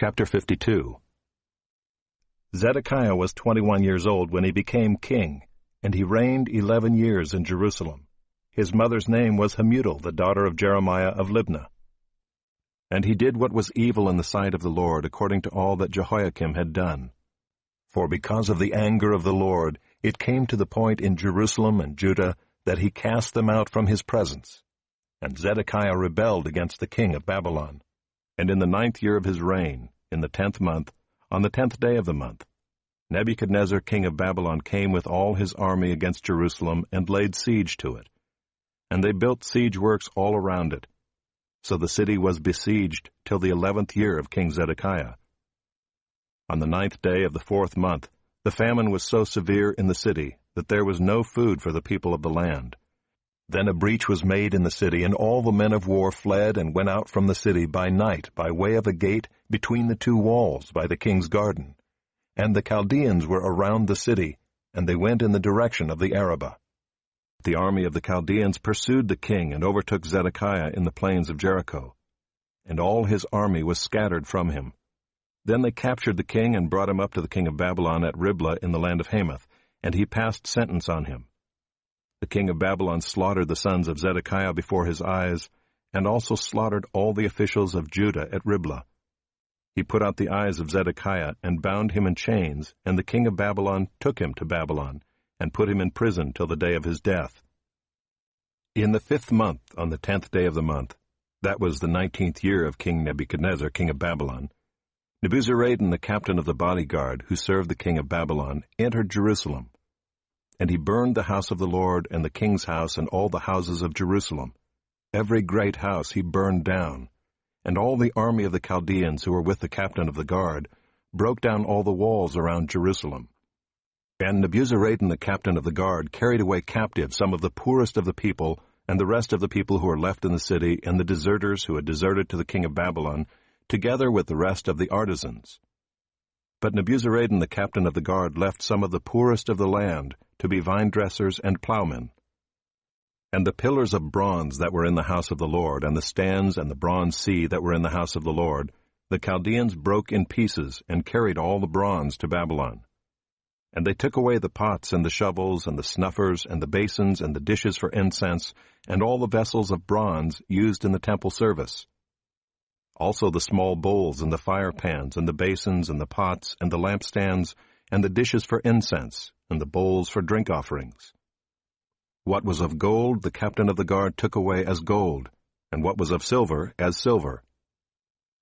Chapter 52. Zedekiah was 21 years old when he became king, and he reigned 11 years in Jerusalem. His mother's name was Hamutal, the daughter of Jeremiah of Libnah. And he did what was evil in the sight of the Lord, according to all that Jehoiakim had done. For because of the anger of the Lord, it came to the point in Jerusalem and Judah that he cast them out from his presence. And Zedekiah rebelled against the king of Babylon. And in the 9th year of his reign, in the 10th month, on the 10th day of the month, Nebuchadnezzar king of Babylon came with all his army against Jerusalem and laid siege to it. And they built siege works all around it. So the city was besieged till the 11th year of King Zedekiah. On the 9th day of the 4th month, the famine was so severe in the city that there was no food for the people of the land. Then a breach was made in the city, and all the men of war fled and went out from the city by night by way of a gate between the two walls by the king's garden. And the Chaldeans were around the city, and they went in the direction of the Arabah. The army of the Chaldeans pursued the king and overtook Zedekiah in the plains of Jericho. And all his army was scattered from him. Then they captured the king and brought him up to the king of Babylon at Riblah in the land of Hamath, and he passed sentence on him. The king of Babylon slaughtered the sons of Zedekiah before his eyes, and also slaughtered all the officials of Judah at Riblah. He put out the eyes of Zedekiah and bound him in chains, and the king of Babylon took him to Babylon, and put him in prison till the day of his death. In the 5th month, on the 10th day of the month, that was the 19th year of King Nebuchadnezzar, king of Babylon, Nebuzaradan, the captain of the bodyguard, who served the king of Babylon, entered Jerusalem. And he burned the house of the Lord and the king's house and all the houses of Jerusalem. Every great house he burned down. And all the army of the Chaldeans who were with the captain of the guard broke down all the walls around Jerusalem. And Nebuzaradan, the captain of the guard, carried away captive some of the poorest of the people, and the rest of the people who were left in the city, and the deserters who had deserted to the king of Babylon, together with the rest of the artisans. But Nebuzaradan, the captain of the guard, left some of the poorest of the land to be vine-dressers and plowmen. And the pillars of bronze that were in the house of the Lord, and the stands and the bronze sea that were in the house of the Lord, the Chaldeans broke in pieces and carried all the bronze to Babylon. And they took away the pots and the shovels and the snuffers and the basins and the dishes for incense and all the vessels of bronze used in the temple service. Also the small bowls and the fire pans and the basins and the pots and the lampstands and the dishes for incense and the bowls for drink offerings. What was of gold the captain of the guard took away as gold, and what was of silver as silver.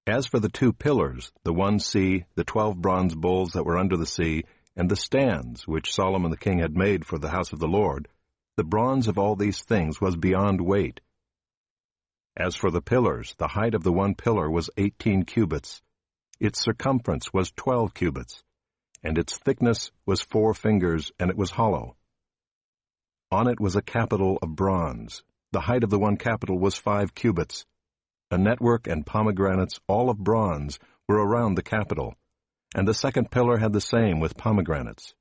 As for the 2 pillars, the 1 sea, the 12 bronze bowls that were under the sea, and the stands which Solomon the king had made for the house of the Lord, the bronze of all these things was beyond weight. As for the pillars, the height of the 1 pillar was 18 cubits, its circumference was 12 cubits, and its thickness was 4 fingers, and it was hollow. On it was a capital of bronze. The height of the 1 capital was 5 cubits. A network and pomegranates, all of bronze, were around the capital, and the 2nd pillar had the same with pomegranates.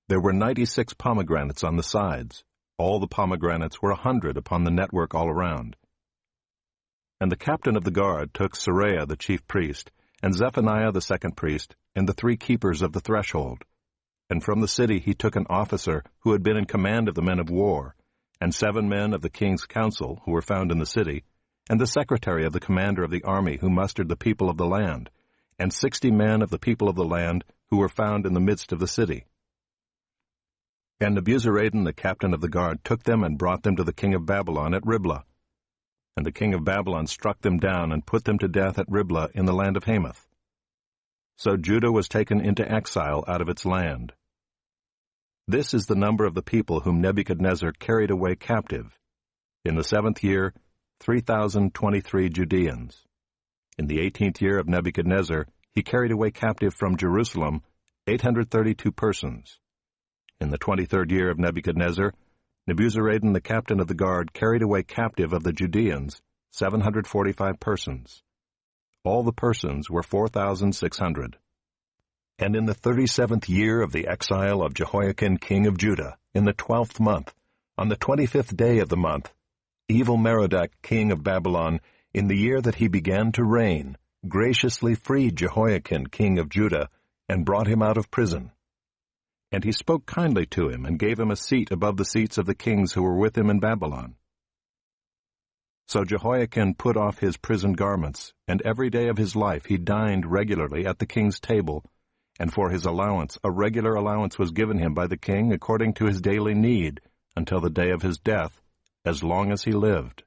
There were 96 pomegranates on the sides. All the pomegranates were 100 upon the network all around. And the captain of the guard took Seraiah the chief priest, and Zephaniah the 2nd priest, and the 3 keepers of the threshold. And from the city he took an officer who had been in command of the men of war, and 7 men of the king's council who were found in the city, and the secretary of the commander of the army who mustered the people of the land, and 60 men of the people of the land who were found in the midst of the city. And Nebuzaradan, the captain of the guard, took them and brought them to the king of Babylon at Riblah. And the king of Babylon struck them down and put them to death at Riblah in the land of Hamath. So Judah was taken into exile out of its land. This is the number of the people whom Nebuchadnezzar carried away captive. In the 7th year, 3,023 Judeans. In the 18th year of Nebuchadnezzar, he carried away captive from Jerusalem 832 persons. In the 23rd year of Nebuchadnezzar, Nebuzaradan, the captain of the guard, carried away captive of the Judeans 745 persons. All the persons were 4,600. And in the 37th year of the exile of Jehoiakim king of Judah, in the 12th month, on the 25th day of the month, Evil-Merodach king of Babylon, in the year that he began to reign, graciously freed Jehoiakim, king of Judah, and brought him out of prison. And he spoke kindly to him, and gave him a seat above the seats of the kings who were with him in Babylon. So Jehoiakim put off his prison garments, and every day of his life he dined regularly at the king's table, and for his allowance a regular allowance was given him by the king according to his daily need, until the day of his death, as long as he lived.